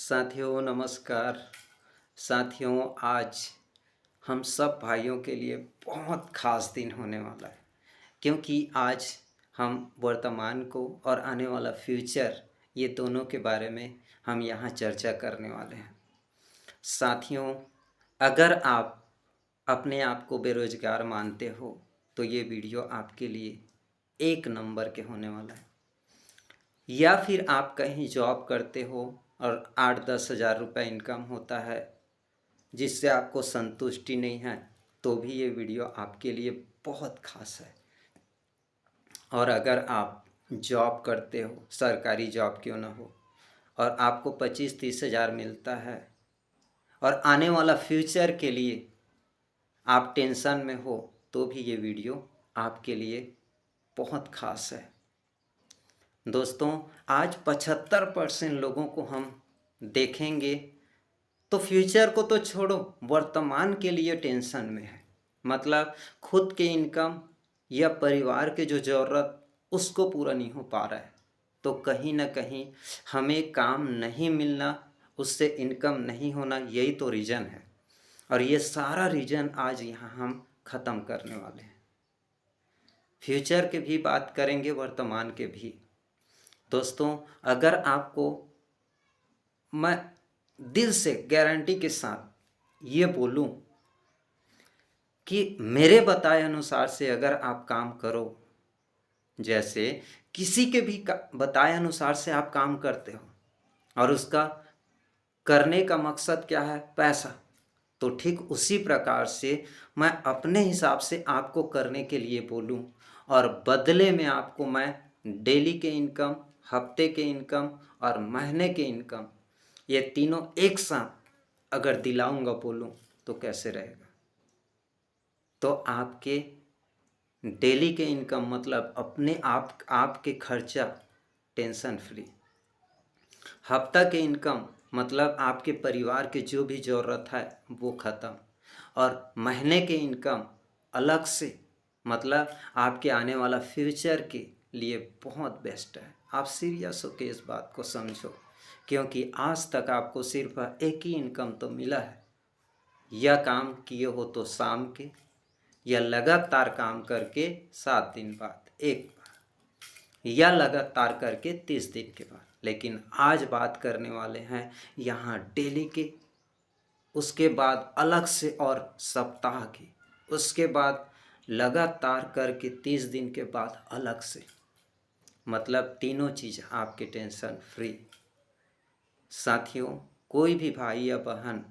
साथियों नमस्कार। साथियों आज हम सब भाइयों के लिए बहुत ख़ास दिन होने वाला है, क्योंकि आज हम वर्तमान को और आने वाला फ्यूचर ये दोनों के बारे में हम यहाँ चर्चा करने वाले हैं। साथियों, अगर आप अपने आप को बेरोजगार मानते हो तो ये वीडियो आपके लिए एक नंबर के होने वाला है। या फिर आप कहीं जॉब करते हो और 8-10 हज़ार रुपये इनकम होता है जिससे आपको संतुष्टि नहीं है, तो भी ये वीडियो आपके लिए बहुत खास है। और अगर आप जॉब करते हो, सरकारी जॉब क्यों ना हो, और आपको 25-30 हज़ार मिलता है और आने वाला फ्यूचर के लिए आप टेंशन में हो, तो भी ये वीडियो आपके लिए बहुत खास है। दोस्तों, आज 75% लोगों को हम देखेंगे तो फ्यूचर को तो छोड़ो, वर्तमान के लिए टेंशन में है। मतलब खुद के इनकम या परिवार के जो ज़रूरत उसको पूरा नहीं हो पा रहा है, तो कहीं ना कहीं हमें काम नहीं मिलना, उससे इनकम नहीं होना, यही तो रीज़न है। और ये सारा रीज़न आज यहाँ हम ख़त्म करने वाले हैं। फ्यूचर के भी बात करेंगे, वर्तमान के भी। दोस्तों, अगर आपको मैं दिल से गारंटी के साथ ये बोलूं कि मेरे बताए अनुसार से अगर आप काम करो, जैसे किसी के भी बताए अनुसार से आप काम करते हो और उसका करने का मकसद क्या है? पैसा। तो ठीक उसी प्रकार से मैं अपने हिसाब से आपको करने के लिए बोलूं और बदले में आपको मैं डेली के इनकम, हफ्ते के इनकम और महीने के इनकम, ये तीनों एक साथ अगर दिलाऊंगा बोलूं तो कैसे रहेगा? तो आपके डेली के इनकम मतलब अपने आपके खर्चा टेंशन फ्री, हफ्ता के इनकम मतलब आपके परिवार के जो भी ज़रूरत है वो ख़त्म, और महीने के इनकम अलग से, मतलब आपके आने वाला फ्यूचर के लिए बहुत बेस्ट है। आप सीरियस हो के इस बात को समझो, क्योंकि आज तक आपको सिर्फ एक ही इनकम तो मिला है, या काम किए हो तो शाम के, या लगातार काम करके 7 दिन बाद एक बार, या लगातार करके 30 दिन के बाद। लेकिन आज बात करने वाले हैं यहाँ डेली के, उसके बाद अलग से और सप्ताह की, उसके बाद लगातार करके 30 दिन के बाद अलग से, मतलब तीनों चीज़ आपके टेंशन फ्री। साथियों, कोई भी भाई या बहन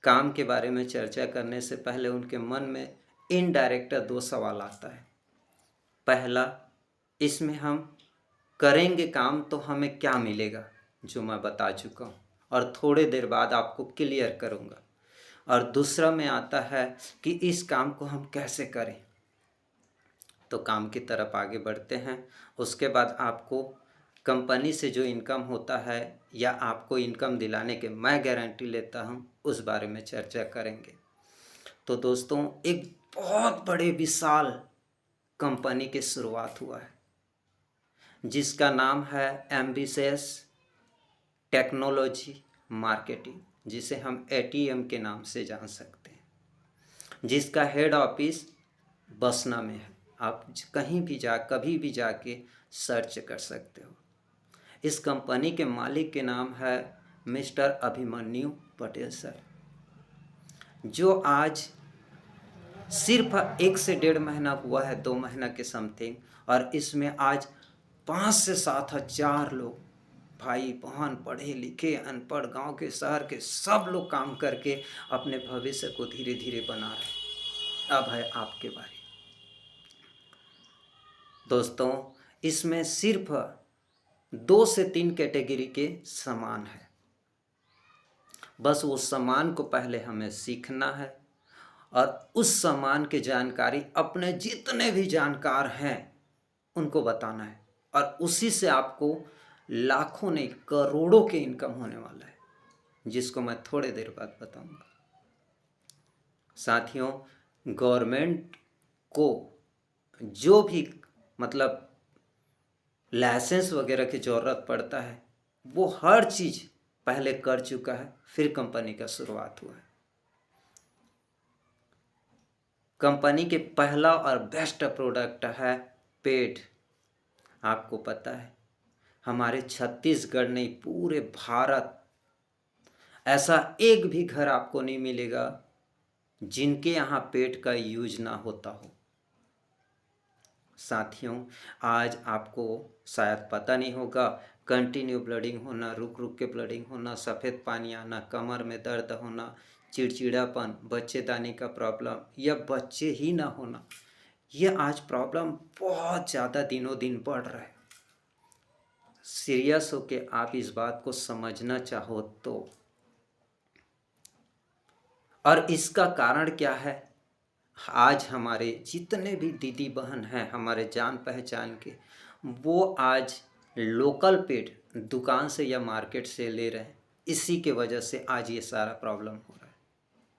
काम के बारे में चर्चा करने से पहले उनके मन में इनडायरेक्ट 2 सवाल आता है। पहला, इसमें हम करेंगे काम तो हमें क्या मिलेगा, जो मैं बता चुका हूँ और थोड़े देर बाद आपको क्लियर करूँगा। और दूसरा में आता है कि इस काम को हम कैसे करें। तो काम की तरफ आगे बढ़ते हैं। उसके बाद आपको कंपनी से जो इनकम होता है या आपको इनकम दिलाने के मैं गारंटी लेता हूँ, उस बारे में चर्चा करेंगे। तो दोस्तों, एक बहुत बड़े विशाल कंपनी की शुरुआत हुआ है जिसका नाम है एम्बिशियस टेक्नोलॉजी मार्केटिंग, जिसे हम एटीएम के नाम से जान सकते हैं, जिसका हेड ऑफिस बसना में है। आप कहीं भी कभी भी जाके सर्च कर सकते हो। इस कंपनी के मालिक के नाम है मिस्टर अभिमन्यु पटेल सर, जो आज सिर्फ 1 से 1.5 महीना हुआ है, 2 महीना के समथिंग, और इसमें आज 5 से 7 हज़ार लोग, भाई बहन, पढ़े लिखे अनपढ़, गांव के शहर के सब लोग काम करके अपने भविष्य को धीरे धीरे बना रहे। अब है आपके बारी। दोस्तों, इसमें सिर्फ 2 से 3 कैटेगरी के सामान है। बस उस सामान को पहले हमें सीखना है और उस सामान की जानकारी अपने जितने भी जानकार हैं उनको बताना है, और उसी से आपको लाखों नहीं करोड़ों के इनकम होने वाला है, जिसको मैं थोड़े देर बाद बताऊंगा। साथियों, गवर्नमेंट को जो भी मतलब लाइसेंस वगैरह की ज़रूरत पड़ता है, वो हर चीज़ पहले कर चुका है, फिर कंपनी का शुरुआत हुआ है। कंपनी के पहला और बेस्ट प्रोडक्ट है पेड। आपको पता है हमारे छत्तीसगढ़ नहीं, पूरे भारत ऐसा एक भी घर आपको नहीं मिलेगा जिनके यहाँ पेट का यूज ना होता हो। साथियों, आज आपको शायद पता नहीं होगा, कंटिन्यू ब्लडिंग होना, रुक रुक के ब्लडिंग होना, सफ़ेद पानी आना, कमर में दर्द होना, चिड़चिड़ापन, बच्चेदानी का प्रॉब्लम या बच्चे ही ना होना, ये आज प्रॉब्लम बहुत ज़्यादा दिनों दिन बढ़ रहा है। सीरियस होके आप इस बात को समझना चाहो तो, और इसका कारण क्या है? आज हमारे जितने भी दीदी बहन हैं हमारे जान पहचान के, वो आज लोकल पेट दुकान से या मार्केट से ले रहे हैं। इसी के वजह से आज ये सारा प्रॉब्लम हो रहा है।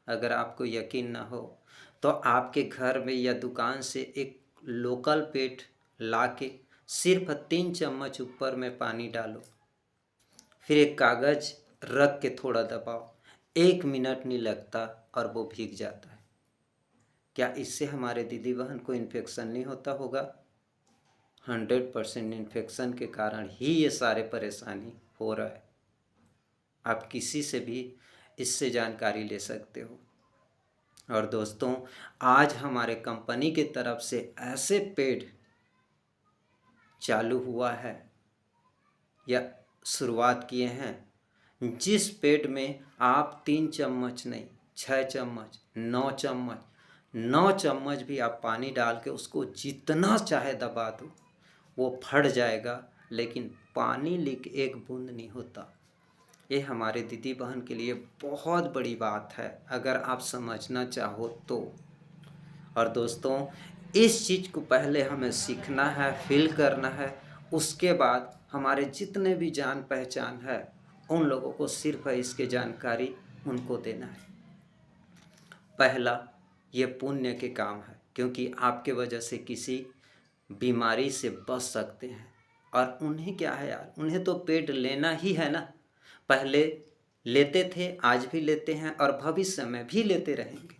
अगर आपको यकीन ना हो तो आपके घर में या दुकान से एक लोकल पेट ला के सिर्फ 3 चम्मच ऊपर में पानी डालो, फिर एक कागज़ रख के थोड़ा दबाओ, 1 मिनट नहीं लगता और वो भीग जाता है। क्या इससे हमारे दीदी बहन को इन्फेक्शन नहीं होता होगा? 100% इन्फेक्शन के कारण ही ये सारे परेशानी हो रहा है। आप किसी से भी इससे जानकारी ले सकते हो। और दोस्तों, आज हमारे कंपनी की तरफ से ऐसे पेड चालू हुआ है या शुरुआत किए हैं जिस पेड में आप 3 चम्मच नहीं, 6 चम्मच, 9 चम्मच भी आप पानी डाल के उसको जितना चाहे दबा दो, वो फट जाएगा, लेकिन पानी लीक एक बूंद नहीं होता। ये हमारे दीदी बहन के लिए बहुत बड़ी बात है अगर आप समझना चाहो तो। और दोस्तों, इस चीज़ को पहले हमें सीखना है, फील करना है, उसके बाद हमारे जितने भी जान पहचान है उन लोगों को सिर्फ इसके जानकारी उनको देना है। पहला, ये पुण्य के काम है, क्योंकि आपके वजह से किसी बीमारी से बच सकते हैं। और उन्हें क्या है यार, उन्हें तो पेट लेना ही है ना। पहले लेते थे, आज भी लेते हैं और भविष्य में भी लेते रहेंगे।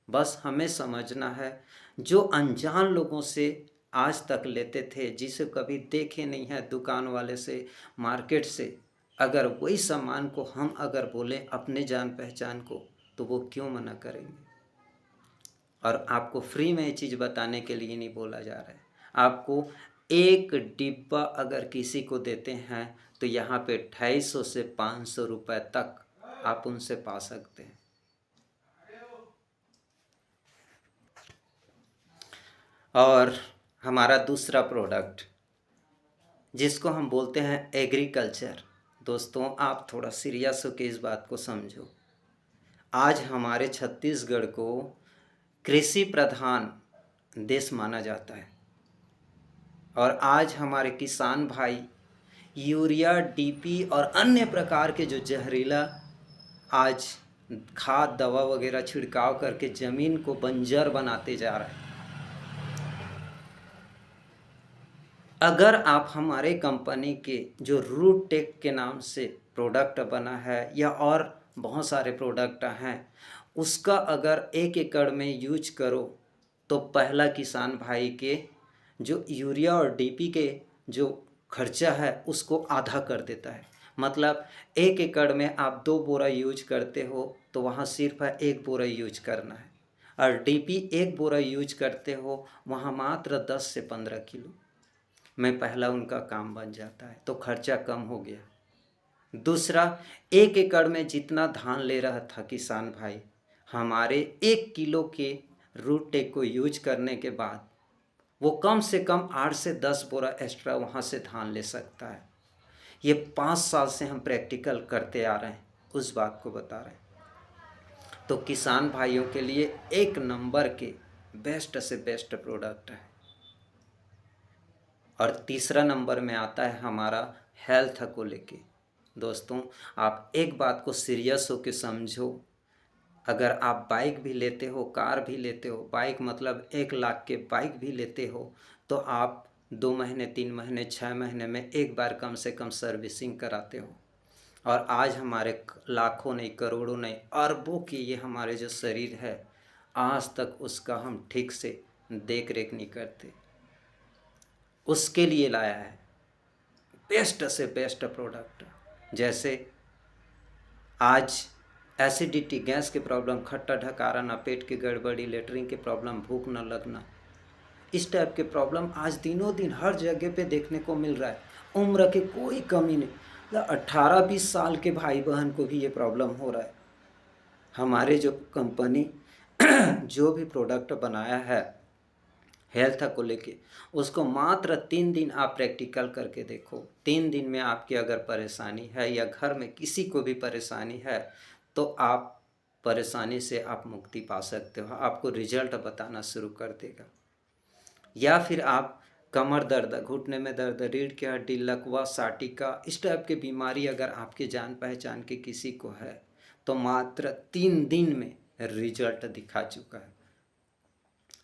बस हमें समझना है, जो अनजान लोगों से आज तक लेते थे, जिसे कभी देखे नहीं है दुकान वाले से, मार्केट से, अगर वही सामान को हम अगर बोलें अपने जान पहचान को, तो वो क्यों मना करेंगे? और आपको फ्री में ये चीज़ बताने के लिए नहीं बोला जा रहा है। आपको एक डिब्बा अगर किसी को देते हैं तो यहाँ पे 250 से 500 रुपये तक आप उनसे पा सकते हैं। और हमारा दूसरा प्रोडक्ट जिसको हम बोलते हैं एग्रीकल्चर। दोस्तों, आप थोड़ा सीरियस होकर इस बात को समझो। आज हमारे छत्तीसगढ़ को कृषि प्रधान देश माना जाता है, और आज हमारे किसान भाई यूरिया, डीपी और अन्य प्रकार के जो जहरीला आज खाद दवा वगैरह छिड़काव करके ज़मीन को बंजर बनाते जा रहे हैं। अगर आप हमारे कंपनी के जो रूट टेक के नाम से प्रोडक्ट बना है या और बहुत सारे प्रोडक्ट हैं, उसका अगर 1 एकड़ में यूज करो तो पहला किसान भाई के जो यूरिया और डीपी के जो खर्चा है उसको आधा कर देता है। मतलब 1 एकड़ में आप 2 बोरा यूज करते हो तो वहाँ सिर्फ 1 बोरा यूज करना है, और डीपी 1 बोरा यूज करते हो वहाँ मात्र 10 से 15 किलो में पहला उनका काम बन जाता है, तो खर्चा कम हो गया। दूसरा, 1 एकड़ में जितना धान ले रहा था किसान भाई, हमारे 1 किलो के रूट टेक को यूज करने के बाद वो कम से कम 8 से 10 बोरा एक्स्ट्रा वहाँ से धान ले सकता है। ये 5 साल से हम प्रैक्टिकल करते आ रहे हैं, उस बात को बता रहे हैं। तो किसान भाइयों के लिए एक नंबर के बेस्ट से बेस्ट प्रोडक्ट है। और तीसरा नंबर में आता है हमारा हेल्थ को लेके। दोस्तों, आप एक बात को सीरियस हो के समझो, अगर आप बाइक भी लेते हो, कार भी लेते हो, बाइक मतलब 1 लाख के बाइक भी लेते हो, तो आप 2 महीने, 3 महीने, 6 महीने में एक बार कम से कम सर्विसिंग कराते हो। और आज हमारे लाखों नहीं, करोड़ों नहीं, अरबों की ये हमारे जो शरीर है, आज तक उसका हम ठीक से देख रेख नहीं करते। उसके लिए लाया है बेस्ट से बेस्ट प्रोडक्ट। जैसे आज एसिडिटी, गैस की प्रॉब्लम, खट्टा ढकारा ना, पेट की गड़बड़ी, लेटरिन की प्रॉब्लम, भूख न लगना, इस टाइप के प्रॉब्लम आज दिनों दिन हर जगह पे देखने को मिल रहा है। उम्र की कोई कमी नहीं, 18-20 साल के भाई बहन को भी ये प्रॉब्लम हो रहा है। हमारे जो कंपनी जो भी प्रोडक्ट बनाया है हेल्थ को लेके, उसको मात्र 3 दिन आप प्रैक्टिकल करके देखो। 3 दिन में आपकी अगर परेशानी है या घर में किसी को भी परेशानी है तो आप परेशानी से आप मुक्ति पा सकते हो, आपको रिजल्ट बताना शुरू कर देगा। या फिर आप कमर दर्द, घुटने में दर्द, रीढ़ की हड्डी, लकवा, साटिका, इस टाइप की बीमारी अगर आपके जान पहचान के किसी को है तो मात्र 3 दिन में रिजल्ट दिखा चुका है।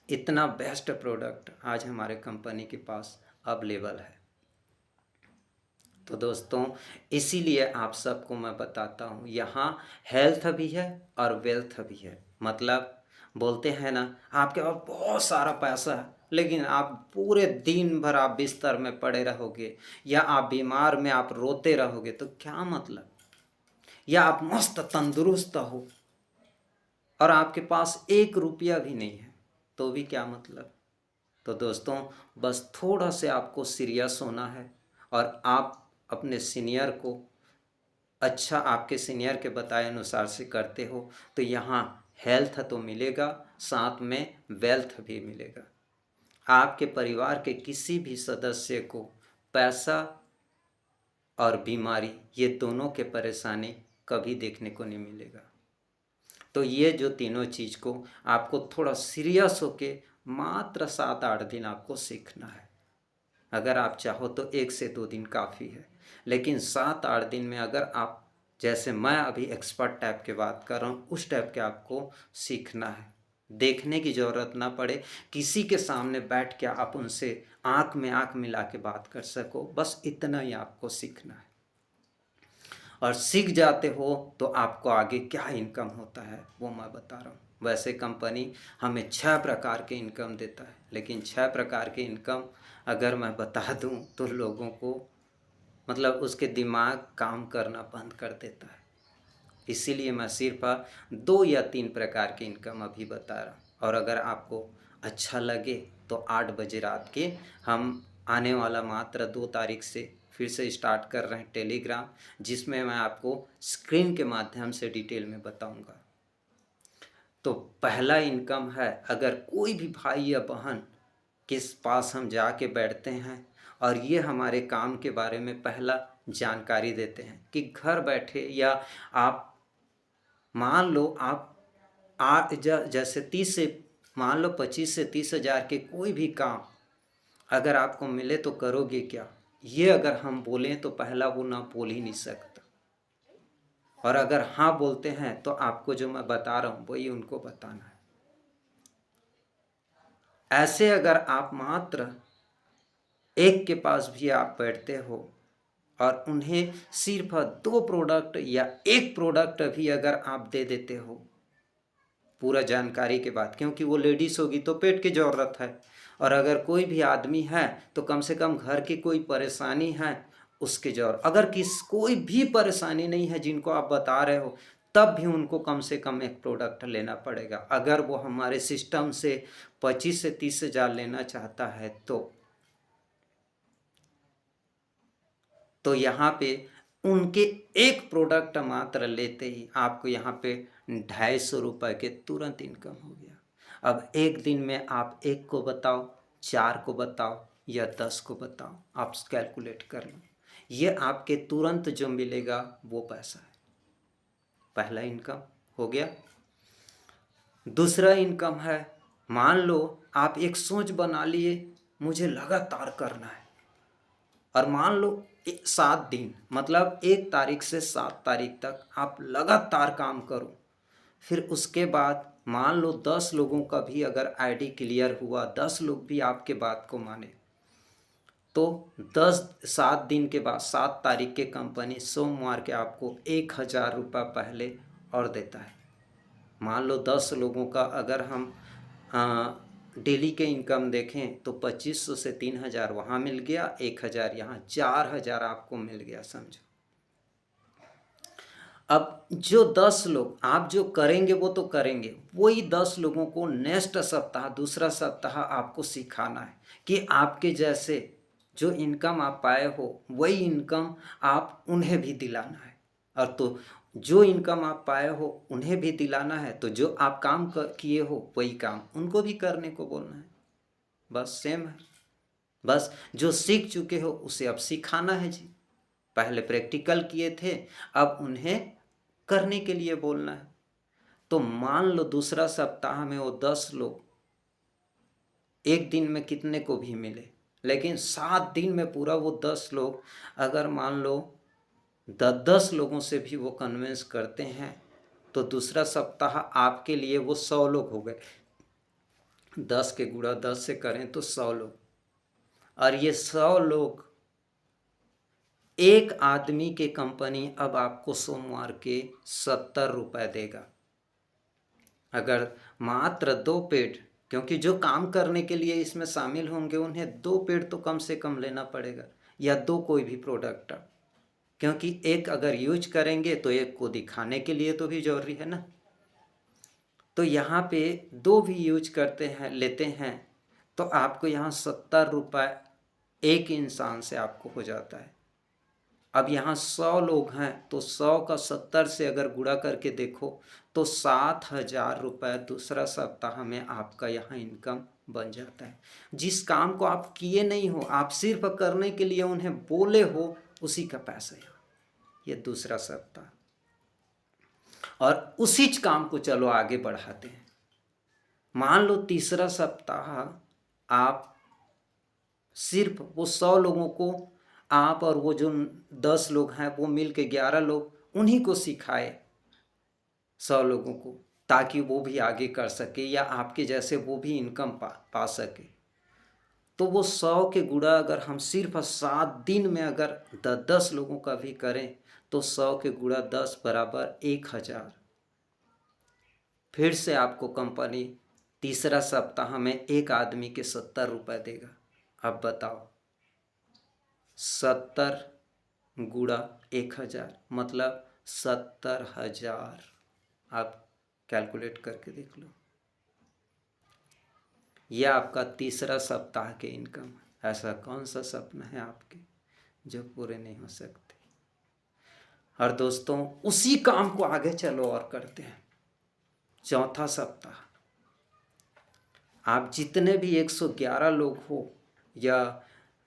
इतना बेस्ट प्रोडक्ट आज हमारे कंपनी के पास अवेलेबल है। तो दोस्तों, इसीलिए आप सबको मैं बताता हूँ, यहाँ हेल्थ भी है और वेल्थ भी है। मतलब बोलते हैं ना, आपके पास बहुत सारा पैसा है लेकिन आप पूरे दिन भर आप बिस्तर में पड़े रहोगे या आप बीमार में आप रोते रहोगे तो क्या मतलब। या आप मस्त तंदुरुस्त हो और आपके पास 1 रुपया भी नहीं है तो भी क्या मतलब। तो दोस्तों, बस थोड़ा से आपको सीरियस होना है और आप अपने सीनियर को अच्छा, आपके सीनियर के बताए अनुसार से करते हो तो यहाँ हेल्थ तो मिलेगा, साथ में वेल्थ भी मिलेगा। आपके परिवार के किसी भी सदस्य को पैसा और बीमारी, ये दोनों के परेशानी कभी देखने को नहीं मिलेगा। तो ये जो तीनों चीज़ को आपको थोड़ा सीरियस होके मात्र 7-8 दिन आपको सीखना है। अगर आप चाहो तो 1 से 2 दिन काफ़ी है, लेकिन 7-8 दिन में अगर आप, जैसे मैं अभी एक्सपर्ट टाइप के बात कर रहा हूँ, उस टाइप के आपको सीखना है। देखने की ज़रूरत ना पड़े, किसी के सामने बैठ के आप उनसे आँख में आँख मिला के बात कर सको, बस इतना ही आपको सीखना है। और सीख जाते हो तो आपको आगे क्या इनकम होता है वो मैं बता रहा हूँ। वैसे कंपनी हमें 6 प्रकार के इनकम देता है, लेकिन 6 प्रकार के इनकम अगर मैं बता दूँ तो लोगों को मतलब उसके दिमाग काम करना बंद कर देता है। इसीलिए मैं सिर्फ 2 या 3 प्रकार के इनकम अभी बता रहा हूँ। और अगर आपको अच्छा लगे तो 8 बजे रात के हम आने वाला मात्र 2 तारीख से फिर से स्टार्ट कर रहे हैं टेलीग्राम, जिसमें मैं आपको स्क्रीन के माध्यम से डिटेल में बताऊंगा। तो पहला इनकम है, अगर कोई भी भाई या बहन के पास हम जाके बैठते हैं और ये हमारे काम के बारे में पहला जानकारी देते हैं कि घर बैठे, या आप मान लो आप जैसे 30 से मान लो 25 से 30 हज़ार के कोई भी काम अगर आपको मिले तो करोगे क्या, ये अगर हम बोलें तो पहला वो ना बोल ही नहीं सकता। और अगर हाँ बोलते हैं तो आपको जो मैं बता रहा हूँ वही उनको बताना है। ऐसे अगर आप मात्र एक के पास भी आप बैठते हो और उन्हें सिर्फ 2 प्रोडक्ट या 1 प्रोडक्ट भी अगर आप दे देते हो पूरा जानकारी के बाद, क्योंकि वो लेडीज़ होगी तो पेट की ज़रूरत है, और अगर कोई भी आदमी है तो कम से कम घर की कोई परेशानी है उसकी ज़रूरत, अगर कोई भी परेशानी नहीं है जिनको आप बता रहे हो तब भी उनको कम से कम 1 प्रोडक्ट लेना पड़ेगा। अगर वो हमारे सिस्टम से 25 से 30 हज़ार लेना चाहता है तो यहाँ पे उनके 1 प्रोडक्ट मात्र लेते ही आपको यहाँ पे 250 रुपये के तुरंत इनकम हो गया। अब एक दिन में आप 1 को बताओ, 4 को बताओ या 10 को बताओ, आप कैलकुलेट कर लो, ये आपके तुरंत जो मिलेगा वो पैसा है। पहला इनकम हो गया। दूसरा इनकम है, मान लो आप एक सोच बना लिए मुझे लगातार करना है, और मान लो 7 दिन, मतलब 1 तारीख से 7 तारीख तक आप लगातार काम करो। फिर उसके बाद मान लो 10 लोगों का भी अगर आईडी क्लियर हुआ, 10 लोग भी आपके बात को माने, तो 7 दिन के बाद 7 तारीख के कंपनी सोमवार के आपको 1,000 रुपये पहले और देता है। मान लो 10 लोगों का अगर हम डेली के इनकम देखें तो 2500 से 3000 वहाँ मिल गया, 1000 यहाँ, 4000 आपको मिल गया, समझो। अब जो 10 लोग आप जो करेंगे वो तो करेंगे, वही 10 लोगों को नेक्स्ट सप्ताह, दूसरा सप्ताह आपको सिखाना है कि आपके जैसे जो इनकम आप पाए हो वही इनकम आप उन्हें भी दिलाना है। और तो जो इनकम आप पाए हो उन्हें भी दिलाना है, तो जो आप काम किए हो वही काम उनको भी करने को बोलना है। बस सेम है, बस जो सीख चुके हो उसे अब सिखाना है जी। पहले प्रैक्टिकल किए थे, अब उन्हें करने के लिए बोलना है। तो मान लो दूसरा सप्ताह में वो 10 लोग एक दिन में कितने को भी मिले, लेकिन 7 दिन में पूरा वो 10 लोग अगर मान लो 10 लोगों से भी वो कन्विंस करते हैं तो दूसरा सप्ताह आपके लिए वो 100 लोग हो गए। 10 के गुणा 10 से करें तो 100 लोग, और ये 100 लोग एक आदमी के कंपनी अब आपको सोमवार के 70 रुपये देगा। अगर मात्र 2 पेड, क्योंकि जो काम करने के लिए इसमें शामिल होंगे उन्हें 2 पेड तो कम से कम लेना पड़ेगा, या 2 कोई भी प्रोडक्ट, क्योंकि एक अगर यूज करेंगे तो एक को दिखाने के लिए तो भी जरूरी है ना। तो यहाँ पे 2 भी यूज करते हैं, लेते हैं, तो आपको यहाँ 70 रुपये एक इंसान से आपको हो जाता है। अब यहाँ 100 लोग हैं तो 100 का 70 से अगर गुणा करके देखो तो 7,000 रुपये दूसरा सप्ताह में आपका यहाँ इनकम बन जाता है। जिस काम को आप किए नहीं हो, आप सिर्फ करने के लिए उन्हें बोले हो, उसी का पैसा है ये दूसरा सप्ताह। और उसी काम को चलो आगे बढ़ाते हैं। मान लो तीसरा सप्ताह आप सिर्फ वो 100 लोगों को, आप और वो जो 10 लोग हैं वो मिल के 11 लोग, उन्हीं को सिखाए 100 लोगों को, ताकि वो भी आगे कर सके या आपके जैसे वो भी इनकम पा सके। तो वो 100 के गुणा अगर हम सिर्फ 7 दिन में अगर 10 लोगों का भी करें तो 100 के गुणा 10 बराबर 1000। फिर से आपको कंपनी तीसरा सप्ताह में एक आदमी के 70 रुपये देगा। अब बताओ, 70 गुणा 1000 मतलब 70,000। आप कैलकुलेट करके देख लो, यह आपका तीसरा सप्ताह के इनकम। ऐसा कौन सा सपना है आपके जो पूरे नहीं हो सकते। और दोस्तों उसी काम को आगे चलो और करते हैं। चौथा सप्ताह आप जितने भी 111 लोग हो या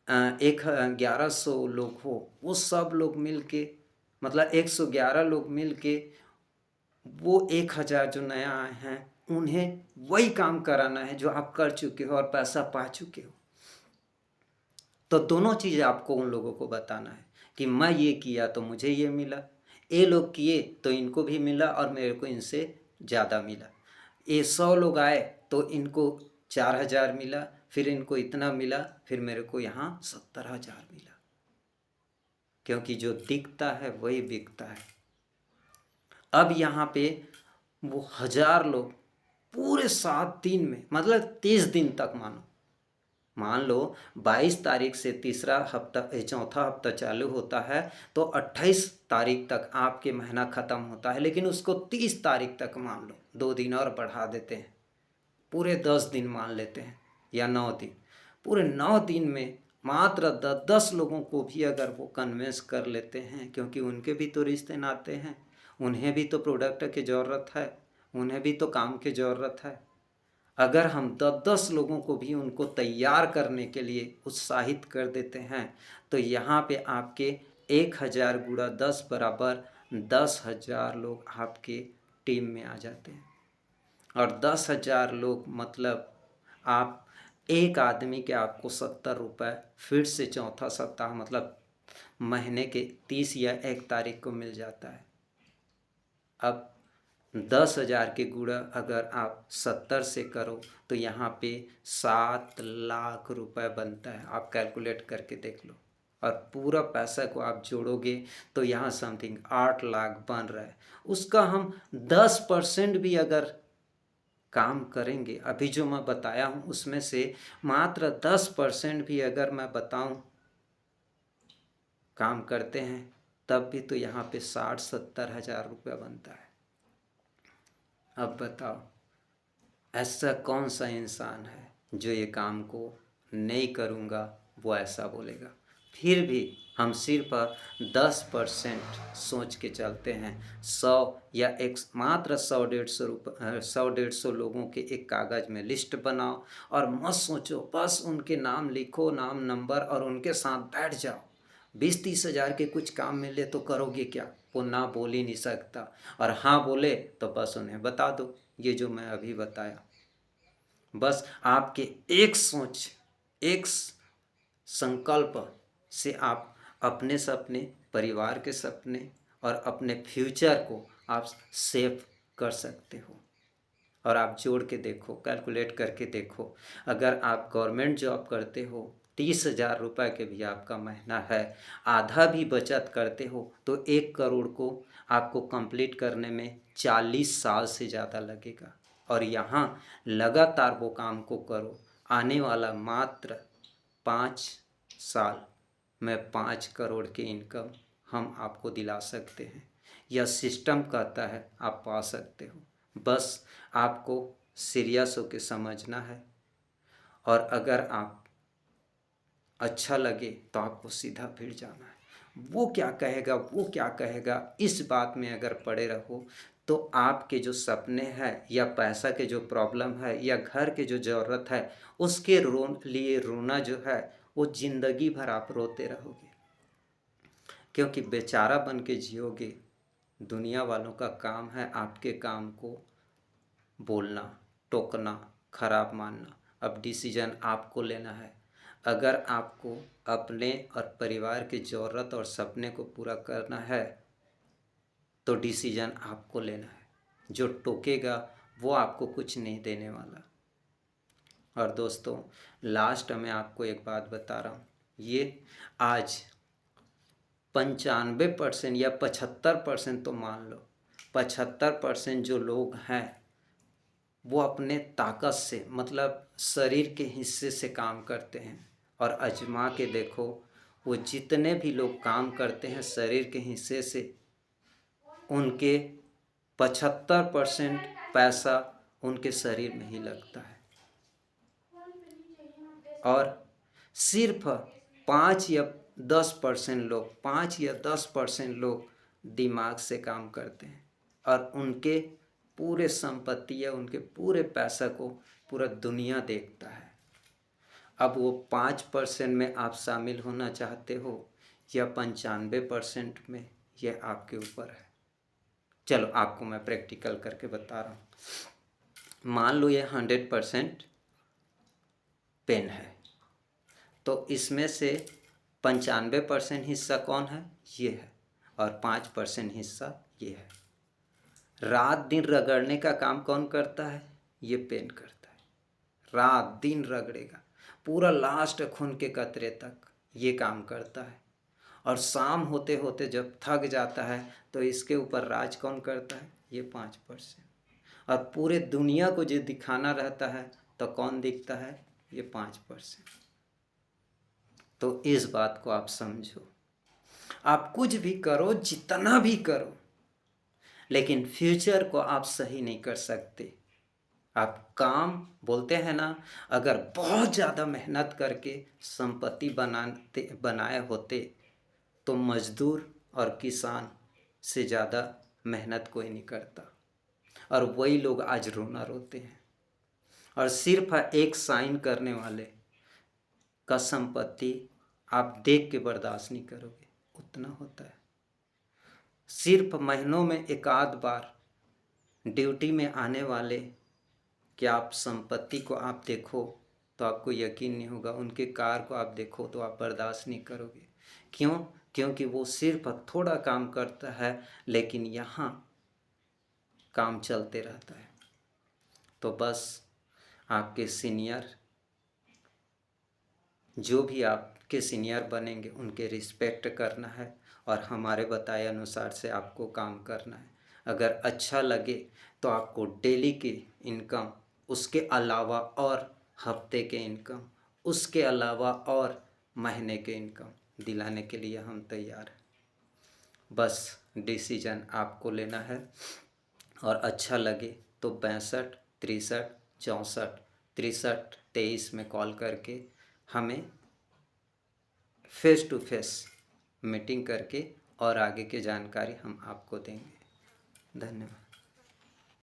1100 लोग हो, वो सब लोग मिल के, मतलब 111 लोग मिल के वो 1000 जो नया आए हैं उन्हें वही काम कराना है जो आप कर चुके हो और पैसा पा चुके हो। तो दोनों चीज़ आपको उन लोगों को बताना है कि मैं ये किया तो मुझे ये मिला, ये लोग किए तो इनको भी मिला और मेरे को इनसे ज़्यादा मिला। ये 100 लोग आए तो इनको 4000 मिला, फिर इनको इतना मिला, फिर मेरे को यहाँ 70,000 मिला। क्योंकि जो दिखता है वही बिकता है। अब यहाँ पे वो 1000 लोग पूरे 7 दिन में, मतलब 30 दिन तक, मान लो 22 तारीख से तीसरा हफ्ता, चौथा हफ्ता चालू होता है तो 28 तारीख तक आपके महीना ख़त्म होता है, लेकिन उसको 30 तारीख तक मान लो, 2 दिन और बढ़ा देते हैं, पूरे 10 दिन मान लेते हैं या 9 दिन। पूरे 9 दिन में मात्र 10 लोगों को भी अगर वो कन्विंस कर लेते हैं, क्योंकि उनके भी तो रिश्ते नाते हैं, उन्हें भी तो प्रोडक्ट की ज़रूरत है, उन्हें भी तो काम की ज़रूरत है। अगर हम 10 लोगों को भी उनको तैयार करने के लिए उत्साहित कर देते हैं तो यहाँ पे आपके 1000 गुणा 10 बराबर 10,000 लोग आपके टीम में आ जाते हैं। और 10,000 लोग मतलब आप एक आदमी के आपको 70 रुपये फिर से चौथा सप्ताह मतलब महीने के 30 या 1 तारीख को मिल जाता है। अब 10,000 के गुणा अगर आप 70 से करो तो यहाँ पे 7 लाख रुपए बनता है। आप कैलकुलेट करके देख लो, और पूरा पैसा को आप जोड़ोगे तो यहाँ समथिंग 8 लाख बन रहा है। उसका हम 10% भी अगर काम करेंगे, अभी जो मैं बताया हूँ उसमें से मात्र 10% भी अगर मैं बताऊँ काम करते हैं, तब भी तो यहाँ पे 60-70 हज़ार रुपया बनता है। अब बताओ, ऐसा कौन सा इंसान है जो ये काम को नहीं करूँगा वो ऐसा बोलेगा। फिर भी हम सिर्फ 10% सोच के चलते हैं। 100 या एक मात्र 100-150 लोगों के एक कागज़ में लिस्ट बनाओ और मत सोचो, बस उनके नाम लिखो, नाम नंबर, और उनके साथ बैठ जाओ। 20-30 हज़ार के कुछ काम मिले तो करोगे क्या? वो ना बोल ही नहीं सकता, और हाँ बोले तो बस उन्हें बता दो ये जो मैं अभी बताया। बस आपके एक सोच, एक संकल्प से आप अपने सपने, परिवार के सपने और अपने फ्यूचर को आप सेव कर सकते हो। और आप जोड़ के देखो, कैलकुलेट करके देखो, अगर आप गवर्नमेंट जॉब करते हो, 30,000 रुपये के भी आपका महीना है, आधा भी बचत करते हो तो 1 करोड़ को आपको कंप्लीट करने में 40 साल से ज़्यादा लगेगा। और यहाँ लगातार वो काम को करो, आने वाला मात्र 5 साल में 5 करोड़ की इनकम हम आपको दिला सकते हैं। यह सिस्टम कहता है आप पा सकते हो, बस आपको सीरियस होकर समझना है। और अगर आप अच्छा लगे तो आपको सीधा भिड़ जाना है। वो क्या कहेगा, वो क्या कहेगा, इस बात में अगर पड़े रहो तो आपके जो सपने हैं या पैसा के जो प्रॉब्लम है या घर के जो ज़रूरत है उसके लिए रोना जो है वो ज़िंदगी भर आप रोते रहोगे। क्योंकि बेचारा बन के जियोगे। दुनिया वालों का काम है आपके काम को बोलना, टोकना, खराब मानना। अब डिसीजन आपको लेना है। अगर आपको अपने और परिवार की ज़रूरत और सपने को पूरा करना है तो डिसीजन आपको लेना है। जो टोकेगा वो आपको कुछ नहीं देने वाला। और दोस्तों, लास्ट में आपको एक बात बता रहा हूँ, ये आज 95% या 75% तो मान लो, 75% जो लोग हैं वो अपने ताकत से, मतलब शरीर के हिस्से से काम करते हैं। और आजमा के देखो, वो जितने भी लोग काम करते हैं शरीर के हिस्से से, उनके 75% पैसा उनके शरीर में ही लगता है। और सिर्फ 5 या 10% लोग दिमाग से काम करते हैं, और उनके पूरे संपत्ति या उनके पूरे पैसा को पूरा दुनिया देखता है। अब वो 5% में आप शामिल होना चाहते हो या 95% में, यह आपके ऊपर है। चलो आपको मैं प्रैक्टिकल करके बता रहा हूँ। मान लो ये 100% पेन है, तो इसमें से 95% हिस्सा कौन है? ये है, और 5% हिस्सा ये है। रात दिन रगड़ने का काम कौन करता है? ये पेन करता है। रात दिन रगड़ेगा, पूरा लास्ट खून के कतरे तक ये काम करता है। और शाम होते होते जब थक जाता है तो इसके ऊपर राज कौन करता है? ये 5%। और पूरे दुनिया को जो दिखाना रहता है तो कौन दिखता है? ये 5%। तो इस बात को आप समझो। आप कुछ भी करो, जितना भी करो, लेकिन फ्यूचर को आप सही नहीं कर सकते। आप काम, बोलते हैं ना, अगर बहुत ज़्यादा मेहनत करके संपत्ति बनाए होते तो मजदूर और किसान से ज़्यादा मेहनत कोई नहीं करता, और वही लोग आज रोना रोते हैं। और सिर्फ एक साइन करने वाले का संपत्ति आप देख के बर्दाश्त नहीं करोगे, उतना होता है। सिर्फ महीनों में एक आध बार ड्यूटी में आने वाले कि आप संपत्ति को आप देखो तो आपको यकीन नहीं होगा, उनके कार को आप देखो तो आप बर्दाश्त नहीं करोगे। क्यों? क्योंकि वो सिर्फ थोड़ा काम करता है, लेकिन यहाँ काम चलते रहता है। तो बस आपके सीनियर, जो भी आपके सीनियर बनेंगे उनके रिस्पेक्ट करना है और हमारे बताए अनुसार से आपको काम करना है। अगर अच्छा लगे तो आपको डेली की इनकम, उसके अलावा और हफ्ते के इनकम, उसके अलावा और महीने के इनकम दिलाने के लिए हम तैयार हैं। बस डिसीजन आपको लेना है और अच्छा लगे तो 62 63 64 63 23 में कॉल करके हमें फेस टू फेस मीटिंग करके और आगे की जानकारी हम आपको देंगे। धन्यवाद।